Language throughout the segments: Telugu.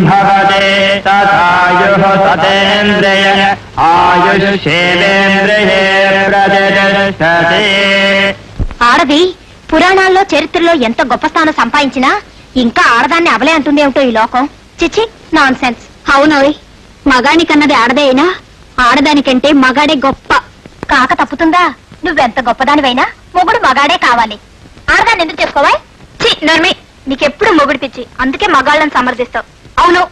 భవతే తథాయుః సతేంద్రియ ఆయుష్యేంద్రియే ప్రతిష్టతే. ఆడది పురాణాల్లో చరిత్రలో ఎంత గొప్ప స్థానం సంపాదించినా ఇంకా ఆడదాన్ని అవలే అంటుందేమిటో ఈ లోకం. చిచ్చి, నాన్ సెన్స్. అవునోయ్, మగానికన్నది ఆడదే అయినా ఆడదానికంటే మగాడే గొప్ప. కాక తప్పుతుందా? నువ్వెంత గొప్పదానివైనా మొగుడు మగాడే కావాలి. ఆడదాన్ని ఎందుకు చేసుకోవా? చి నర్మి, నీకెప్పుడు మొగుడు పిచ్చి, అందుకే మగాళ్ళని సమర్థిస్తావు. అవును,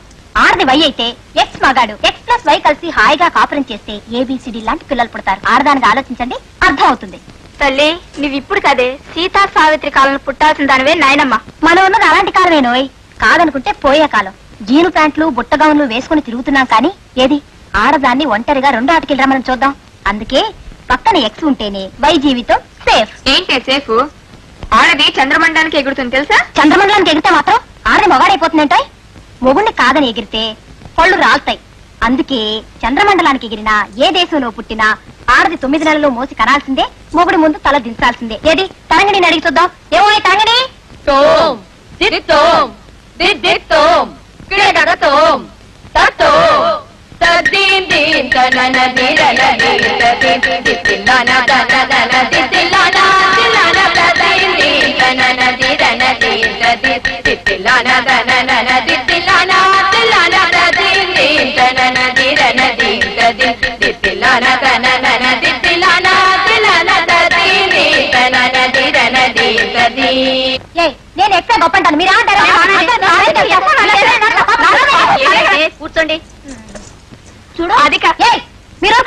ఆడది వై అయితే ఎక్స్ మగాడు, ఎక్స్ ప్లస్ వై కలిసి హాయిగా కాపురం చేస్తే ఏబిసిడి లాంటి పిల్లలు పుడతారు. ఆడదానికి ఆలోచించండి, అర్థం అవుతుంది. తల్లి, నువ్విప్పుడు కదే సీతా సావిత్రి కాలంలో పుట్టాల్సిన దానివే నాయనమ్మ. మనం ఉన్నది అలాంటి కాలమేనోయ్, కాదనుకుంటే పోయే కాలం. జీను ప్యాంట్లు బుట్టగౌన్లు వేసుకుని తిరుగుతున్నాం కానీ ఏది ఆడదాన్ని ఒంటరిగా రెండు ఆటకి రమ్మని చూద్దాం. అందుకే పక్కన ఎక్స్ ఉంటేనే వై జీవితం సేఫ్. ఏంటి సేఫ్? ఆడది చంద్రమండలానికి ఎగురుతుంది తెలుసా? చంద్రమండలానికి ఎగిరితే మాత్రం ఆడది మొగాడైపోతుందేంటాయ్? మొగుణ్ణి కాదని ఎగిరితే పళ్ళు రాలుతాయి. అందుకే చంద్రమండలానికి ఎగిరినా ఏ దేశంలో పుట్టినా ఆడది 9 నెలలు మోసి కనాల్సిందే, మొగుడు ముందు తల దించాల్సిందే. ఏది తరంగిణిని అడిగి చూద్దాం. ఏమో తరంగిణి? నేను ఎక్కడ గొప్పంటాను, మీరు కూర్చోండి. చూడు అది మీరు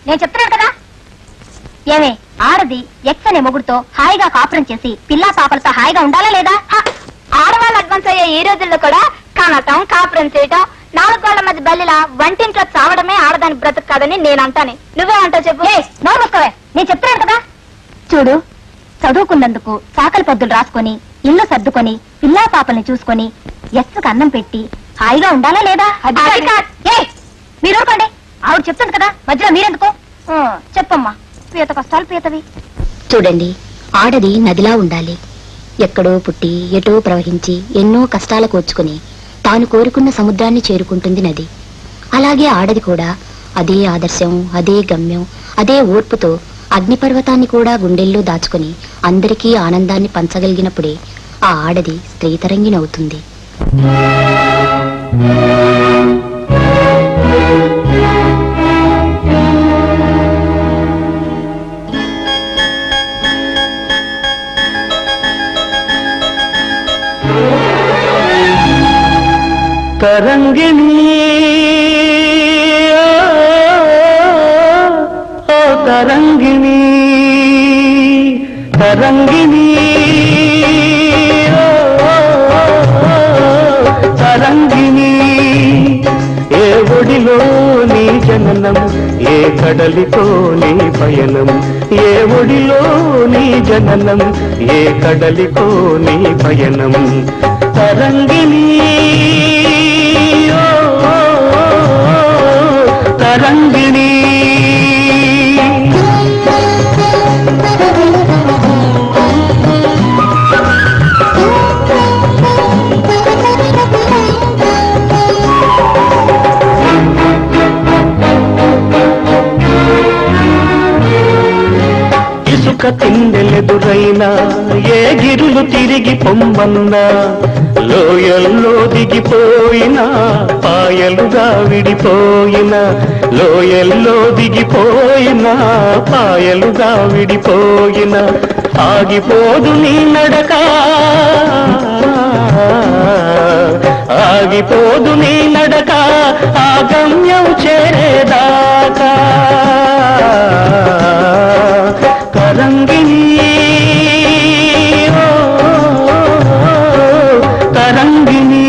నేను చెప్తున్నాను కదా. ఏమే ఆడది ఎక్స్ అనే మొగుడుతో హాయిగా కాపురం చేసి పిల్లా పాపలతో హాయిగా ఉండాలా లేదా? ఆడవాళ్ళు అడ్వాన్స్ అయ్యే ఈ రోజుల్లో కూడా కనటం, కాపురం చేయటం, 4 గోళ్ల మధ్య బల్లిలా వంటింట్లో చావడమే ఆడదాని బ్రతుకు కాదని నేను అంటాను. నువ్వే అంటావు చెప్పు. నోరు మూసుకోవే, నేను చెప్తున్నాను కదా. చూడు, చదువుకున్నందుకు చాకలి పద్దులు రాసుకొని ఇల్లు సర్దుకొని పిల్లా పాపల్ని చూసుకొని ఎస్సుకు అన్నం పెట్టి హాయిగా ఉండాలా లేదా? మీరు ఊరుకోండి, ఆవిడ చెప్తుంది కదా, మధ్యలో మీరెందుకు? చెప్పమ్మా, పీత కష్టాలు పీతవి. చూడండి, ఆడది నదిలా ఉండాలి. ఎక్కడో పుట్టి ఎటో ప్రవహించి ఎన్నో కష్టాలు కోర్చుకుని తాను కోరుకున్న సముద్రాన్ని చేరుకుంటుంది నది. అలాగే ఆడది కూడా అదే ఆదర్శం, అదే గమ్యం, అదే ఓర్పుతో అగ్నిపర్వతాన్ని కూడా గుండెల్లో దాచుకుని అందరికీ ఆనందాన్ని పంచగలిగినప్పుడే ఆ ఆడది స్త్రీతరంగిణవుతుంది. తరంగిణి ఓ తరంగిణి, తరంగిణి తరంగిణి, ఏ ఒడిలో నీ జననం, ఏ కడలితో నీ పయనం, ఏ ఒడిలో నీ జననం, ఏ కడలితో నీ పయనం. తరంగిణి తరంగిణి. ఇసుక తిండెలెదురైనా ఏ గిరులు తిరిగి పొమ్మన్నా, లోయల్లో దిగిపోయినా పాయలుగా విడిపోయిన, లోయల్లో దిగిపోయినా పాయలుగా విడిపోయిన, ఆగిపోదు నీ నడక, ఆగిపోదు నీ నడక, ఆ గమ్యం చేరేదాకా. తరంగిణి తరంగిణి.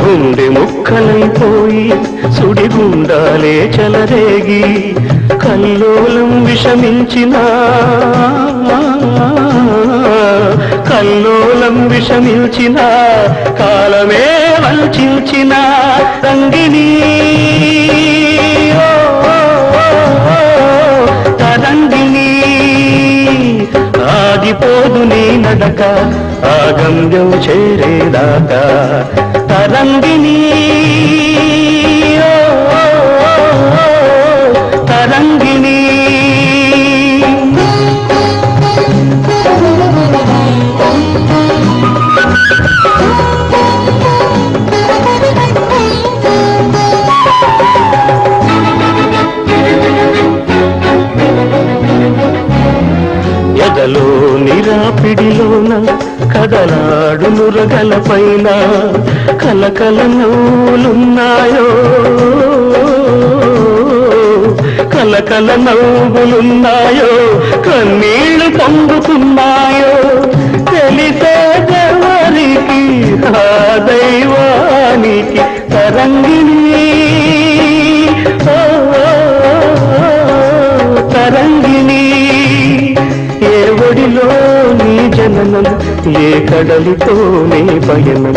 గుండె ముక్క చుక్కలైపోయి సుడిగుండాలే చెలరేగి కల్లోలం విషమించిన కల్లోలం విషమించిన కాలమే వంచిన రంగిణి తరంగిణి ఆగిపోదు నీ నడక ఆ గమ్యం చేరేదాకా తరంగిణి తరంగిణి ఎదలో నిరాపిడిలోన కదలాడు నురగల పైన కలకల నవ్వులున్నాయో కలకల నవ్వులున్నాయో కన్నీళ్లు పొందుతున్నాయో తెలిసేదెవరికి ఆ దైవానికి తరంగిణి తరంగిణి ఏ ఒడిలో నీ జననం ఏ కడలితో నీ పయనం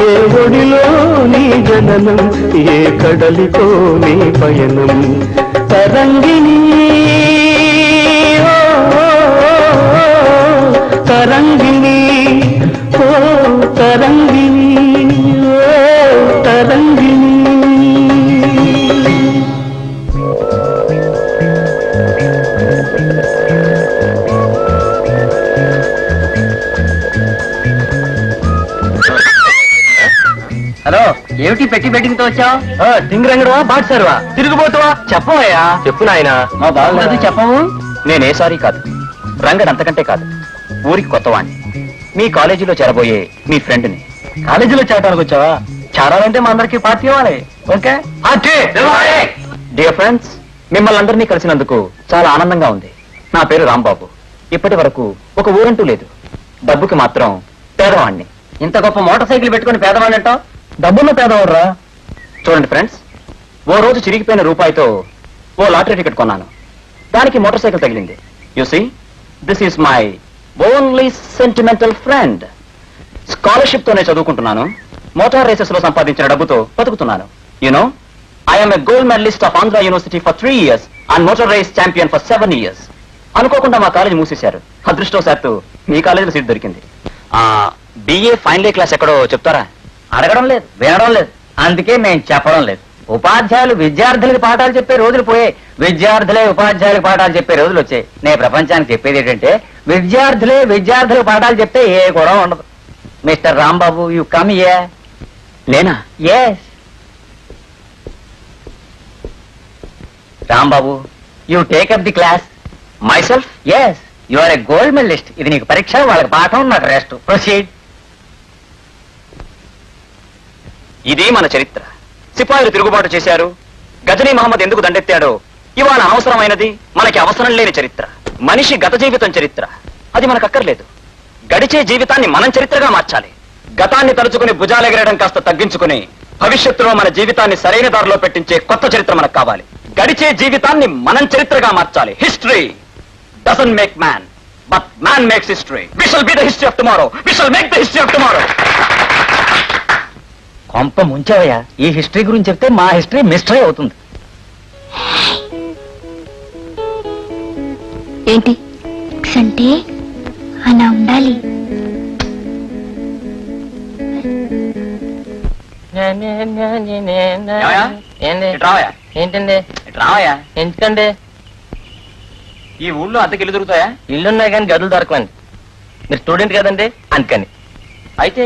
ఏ ఒడిలో నీ జననం ఏ కడలితో నీ పయనం తరంగిణి తరంగిణి ఓ తరంగిణి ఓ తరంగిణి హలో, ఏమిటి పెట్టి బెట్టింగ్ తో వచ్చావు? టింగరంగడవా బాట్సారువా తిరుగుబోతువా చెప్పవయ్యా చెప్పు నాయనా మా బాగుండదు చెప్పవు. నేనే సారీ కాదు, రంగడ్ అంతకంటే కాదు, ఊరికి కొత్తవాణ్ణి, మీ కాలేజీలో చేరబోయే మీ ఫ్రెండ్ని. కాలేజీలో చేరడానికి వచ్చావా? చేరాలంటే మా అందరికి పార్టీ ఇవ్వాలి. ఓకే డియర్ ఫ్రెండ్స్, మిమ్మల్ని అందరినీ కలిసినందుకు చాలా ఆనందంగా ఉంది. నా పేరు రాంబాబు. ఇప్పటి వరకు ఒక ఊరంటూ లేదు. డబ్బుకి మాత్రం పేదవాణ్ణి. ఇంత గొప్ప మోటార్ సైకిల్ పెట్టుకుని పేదవాడిని అంటావు? డబ్బున్న పేదవాడురా. చూడండి ఫ్రెండ్స్, ఓ రోజు చిరిగిపోయిన రూపాయితో ఓ లాటరీ టికెట్ కొన్నాను. దానికి మోటార్ సైకిల్ తగిలింది. You see, this is my only sentimental friend. Scholarship తోనే చదువుకుంటున్నాను. మోటార్ రేసెస్ లో సంపాదించిన డబ్బుతో బతుకుతున్నాను. You know, I'm a gold medalist of Andhra university for 3 years and motor race champion for 7 years. అనుకోకుండా మా కాలేజ్ మూసేశారు. అదృష్టవశాత్తు మీ కాలేజీలో సీట్ దొరికింది. బిఏ ఫైనల్ క్లాస్ ఎక్కడో చెప్తారా? అడగడం లేదు, వినడం లేదు, అందుకే నేను చెప్పడం లేదు. ఉపాధ్యాయులు విద్యార్థులకు పాఠాలు చెప్పే రోజులు పోయాయి, విద్యార్థులే ఉపాధ్యాయులకు పాఠాలు చెప్పే రోజులు వచ్చాయి. నేను ప్రపంచానికి చెప్పేది ఏంటంటే, విద్యార్థులకు పాఠాలు చెప్తే ఏ కూడా ఉండదు. Mister Rambabu, you come here. నేనా? Yes Rambabu, you take up the class. Myself? Yes, you are a gold medalist. ఇది నీకు పరీక్ష, వాళ్ళకి పాఠం, నాకు రెస్ట్. ప్రొసీడ్. ఇది మన చరిత్ర. సిపాయిలు తిరుగుబాటు చేశారు. గజనీ మహమ్మద్ ఎందుకు దండెత్తాడో ఇవాళ అనవసరమైనది, మనకి అవసరం లేని చరిత్ర. మనిషి గత జీవితం చరిత్ర, అది మనకు అక్కర్లేదు. గడిచే జీవితాన్ని మనం చరిత్రగా మార్చాలి. గతాన్ని తలుచుకుని భుజాలెగరడం కాస్త తగ్గించుకుని భవిష్యత్తులో మన జీవితాన్ని సరైన దారిలో పెట్టించే కొత్త చరిత్ర మనకు కావాలి. గడిచే జీవితాన్ని మనం చరిత్రగా మార్చాలి. History doesn't make man, but man makes history. We shall be the history of tomorrow. We shall make the history of tomorrow. కొంప ముంచావయ్యా. ఈ హిస్టరీ గురించి చెప్తే మా హిస్టరీ మిస్టరీ అవుతుంది. ఏంటి అంటే అలా ఉండాలి. ఏంటండి? రావయా, ఎందుకండి? ఈ ఊళ్ళో అద్దెకి ఇల్లు దొరుకుతాయా? ఇల్లున్నాయి కానీ గదులు దొరకవండి. మీరు స్టూడెంట్ కదండి, అందుకని. అయితే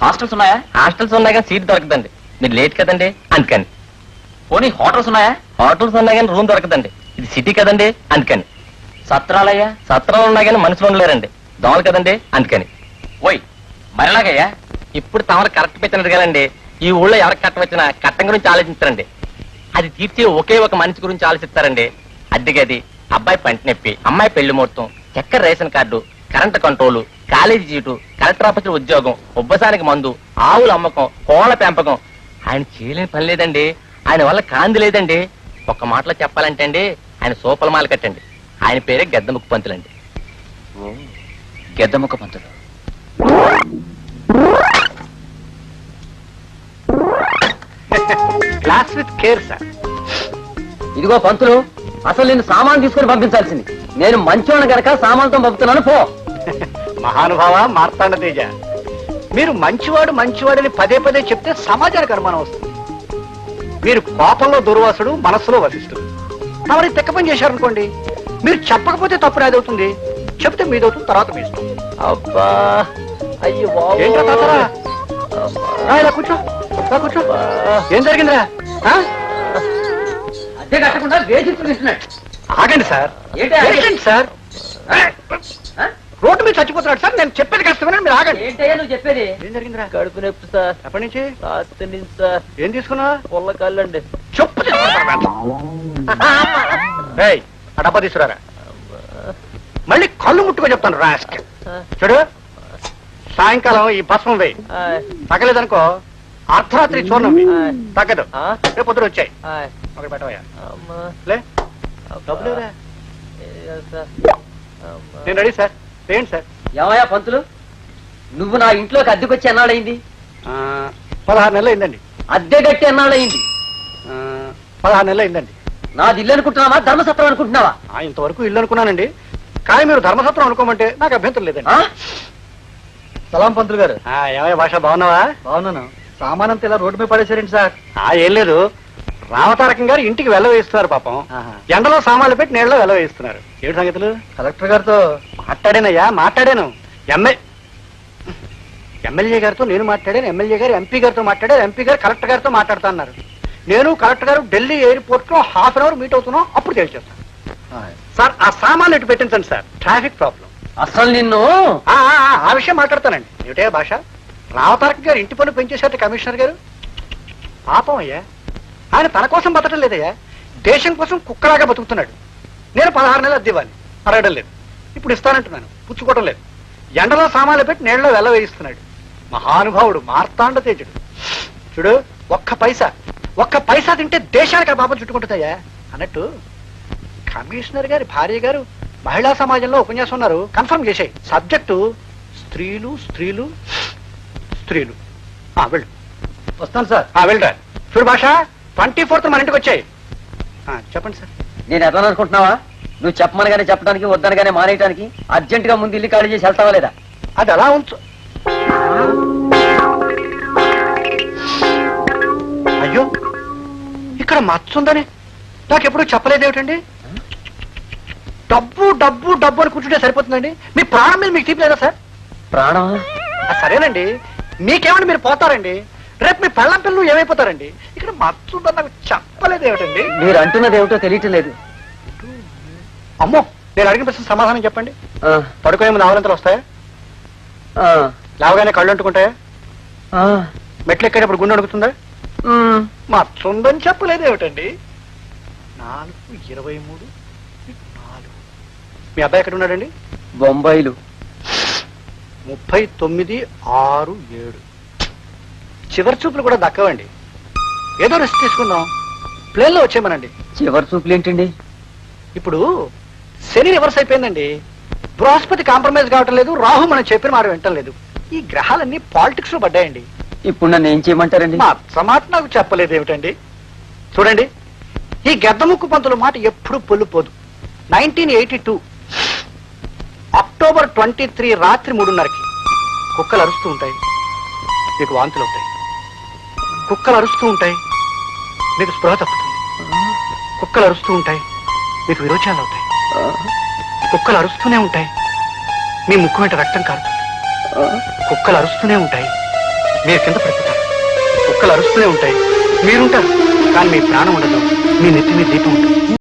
హాస్టల్స్ ఉన్నాయా? హాస్టల్స్ ఉన్నాయి కానీ సీట్ దొరకదండి. మీరు లేట్ కదండి, అందుకని. పోనీ హోటల్స్ ఉన్నాయా? హోటల్స్ ఉన్నాయి కానీ రూమ్ దొరకదండి. ఇది సిటీ కదండి, అందుకని. సత్రాలయ్యా? సత్రాలు ఉన్నాయి కానీ మనుషులు ఉండలేరండి. దోమలు కదండి, అందుకని. ఓయ్ మరిలాగయ్యా? ఇప్పుడు తమరు కరెక్ట్ పెట్టినట్టు కదండి. ఈ ఊళ్ళో ఎవరికి కట్ట వచ్చినా కట్టం గురించి ఆలోచిస్తారండి. అది తీర్చి ఒకే ఒక మనిషి గురించి ఆలోచిస్తారండి. అద్దె గది, అబ్బాయి పంటి నొప్పి, అమ్మాయి పెళ్లి ముహూర్తం, చక్కెర ration card, current control, college seat, collector ఆఫీసులో ఉద్యోగం, ఉబ్బసానికి మందు, ఆవుల అమ్మకం, కోళ్ల పెంపకం, ఆయన చేయలేని పని లేదండి, ఆయన వల్ల కాంతి లేదండి. ఒక్క మాటలో చెప్పాలంటే అండి, ఆయన సోపలమాల కట్టండి. ఆయన పేరే గద్దముక్కు పంతులండి. గెద్దముఖ పంతులు. Class with care sir. ఇదిగో పంతులు, అసలు నేను సామాన్ తీసుకుని పంపించాల్సింది. నేను మంచోని గనక సామాన్తో పంపుతున్నాను, పో. మహానుభావ మార్తాండ తేజ, మీరు మంచివాడు మంచివాడని పదే పదే చెప్తే సమాజానికి అనుమానం వస్తుంది. మీరు కోపంలో దుర్వాసుడు, మనస్సులో వశిష్ఠుడు. మరి తెక్క పని చేశారనుకోండి, మీరు చెప్పకపోతే తప్పు నాదవుతుంది, చెప్తే మీదవుతుంది, తర్వాత మీ ఇష్టం. అబ్బా, అయ్యో ఏంట్రా తాతరా? రా, ఇలా కూర్చో, ఇలా కూర్చో. ఏం జరిగిందిరా? ఆ? అదే కట్టకుండా వేధిస్తున్నాడు. ఆగండి సార్, ఏంటండి సార్? రోడ్డు మీద చచ్చిపోతున్నాడు సార్. నేను చెప్పేది కష్టమని మీరు ఆగండి. ఏంటయ్యా నువ్వు చెప్పేది? ఏం జరిగిందిరా? కడుపు నొప్పి సార్. ఎప్పటి నుంచి? రాత్రి నుంచి సార్. ఏం తీసుకున్నా? పొల్ల కళ్ళండి. చెప్పు ఏయ్, ఆ డబ్బా తీసుకురారా. మళ్ళీ కళ్ళు ముట్టుకో చెప్తాను రాస్క్. చూడు, సాయంకాలం ఈ భస్మం వేయి. తగ్గలేదనుకో అర్ధరాత్రి చూర్ణం వేయి. తగ్గదు, రేపు పొద్దున వచ్చాయి. ఒకటి పెట్టవయ్యా. లే, డబ్బులు ఎవరా? నేను రెడీ సార్. ఏంటి సార్? ఏమయ్యా పంతులు, నువ్వు నా ఇంట్లోకి అద్దెకొచ్చి ఎన్నాళ్ళయింది? 16 నెలలు అయిందండి. అద్దె గట్టి ఎన్నాళ్ళయింది? 16 నెలలు అయిందండి. నాది ఇల్లు అనుకుంటున్నావా, ధర్మసత్రం అనుకుంటున్నావా? ఇంతవరకు ఇల్లు అనుకున్నానండి, కానీ మీరు ధర్మసత్రం అనుకోమంటే నాకు అభ్యంతరం లేదండి. సలాం పంతులు గారు. ఏమయ్య భాష, బాగున్నావా? బాగున్నాను. సామానంతా ఇలా రోడ్డు మీద పడేసారేంటి సార్? ఏం లేదు, రామతారకం గారు ఇంటికి వెల్ల వేయిస్తున్నారు పాపం. ఎండలో సామాన్లు పెట్టి నీళ్ళలో వెల్ల వేయిస్తున్నారు. ఏడు సంగతులు? కలెక్టర్ గారితో మాట్లాడానయ్యా, మాట్లాడాను. ఎమ్మెల్యే గారితో నేను మాట్లాడాను, ఎమ్మెల్యే గారు ఎంపీ గారితో మాట్లాడారు, ఎంపీ గారు కలెక్టర్ గారితో మాట్లాడుతా అన్నారు. నేను కలెక్టర్ గారు ఢిల్లీ ఎయిర్పోర్ట్ లో ½ అవర్ మీట్ అవుతున్నాం, అప్పుడు తెలిసేస్తాను. సార్, ఆ సామాన్లు ఇటు పెట్టించండి సార్, ట్రాఫిక్ ప్రాబ్లం. అసలు నిన్ను ఆ విషయం మాట్లాడతానండి. ఏమిటే భాష, రామతారక గారు ఇంటి పన్ను పెంచేశారట కమిషనర్ గారు. పాపం అయ్యా, ఆయన తన కోసం బతకడం లేదయ్యా, దేశం కోసం కుక్కలాగా బతుకుతున్నాడు. నేను 16 నెలలు అద్దె ఇవ్వాలి, అడగడం లేదు. ఇప్పుడు ఇస్తానంటున్నాను, పుచ్చుకోవడం లేదు. ఎండలో సామాన్లు పెట్టి నీళ్ళలో వెల్ల వేయిస్తున్నాడు. మహానుభావుడు, మార్తాండ తేజుడు. చూడు, ఒక్క పైసా తింటే దేశానికి ఆ పాపం చుట్టుకుంటుందయ్యా అన్నట్టు. కమిషనర్ గారి భార్య గారు మహిళా సమాజంలో ఉపన్యాసం ఉన్నారు, కన్ఫర్మ్ చేసాయి. సబ్జెక్టు స్త్రీలు స్త్రీలు స్త్రీలు. వెళ్ళు. వస్తాను సార్. వెళ్ళరా. చూడు భాష, 24th మన ఇంటికి వచ్చాయి. చెప్పండి సార్. నేను ఎట్లా అనుకుంటున్నావా? నువ్వు చెప్పమనగానే చెప్పడానికి, వద్దనగానే మానేయడానికి అర్జెంట్ గా ముందు ఇల్లు ఖాళీ చేసి వెళ్తావా లేదా? అది అలా ఉంచు. అయ్యో, ఇక్కడ మచ్చుందని నాకెప్పుడు చెప్పలేదేమిటండి? డబ్బు డబ్బు డబ్బు అని కూర్చుంటే సరిపోతుందండి. మీ ప్రాణం మీద మీకు తీపి లేదా సార్? ప్రాణం? సరేనండి, మీకేమండి, మీరు పోతారండి. రేపు మీ పెళ్ళం పిల్లలు ఏమైపోతారండి? ఇక్కడ మచ్చుందని నాకు చెప్పలేదేమిటండి? మీరు అంటున్నది ఏమిటో తెలియటం లేదు. అమ్మో, నేను అడిగిన ప్రశ్న సమాధానం చెప్పండి. పడుకునే ముందు ఆవలింతలు వస్తాయా? లేవగానే కళ్ళు అంటుకుంటాయా? మెట్లు ఎక్కేటప్పుడు గుండె అడుగుతుందా? మచ్చుందని చెప్పలేదేమిటండి? 4:23 4. మీ అబ్బాయి ఎక్కడ ఉన్నాడండి? బొంబాయిలు. 39:6:7. చివరి చూపులు కూడా దక్కవండి. ఏదో రెస్ట్ తీసుకుందాం, ప్లేన్ లో వచ్చేయమనండి. చివరి చూపులు ఏంటండి? ఇప్పుడు శని రివర్స్ అయిపోయిందండి. బృహస్పతి కాంప్రమైజ్ కావటం లేదు, రాహు మనం చెప్పిన మాట వింటం లేదు. ఈ గ్రహాలన్నీ పాలిటిక్స్ లో పడ్డాయండి. ఇప్పుడు నన్ను ఏం చేయమంటారండి? మా మాట నాకు చెప్పలేదు ఏమిటండి? చూడండి, ఈ గద్దముక్కు పంతుల మాట ఎప్పుడు పొల్లుపోదు. 1982 అక్టోబర్ 23 రాత్రి 3:30కి కుక్కలు అరుస్తూ ఉంటాయి, మీకు వాంతులు అవుతాయి. కుక్కలు అరుస్తూ ఉంటాయి, మీకు స్పృహ తప్పుతుంది. కుక్కలు అరుస్తూ ఉంటాయి, మీకు విరోచనాలు అవుతాయి. కుక్కలు అరుస్తూనే ఉంటాయి, మీ ముక్కు వెంట రక్తం కారుతుంది. కుక్కలు అరుస్తూనే ఉంటాయి, మీరు కింద పడిపోతారు. కుక్కలు అరుస్తూనే ఉంటాయి, మీరుంటారు, కానీ మీ ప్రాణం ఉండదు, మీ నెత్తి మీద దీపం ఉంటుంది.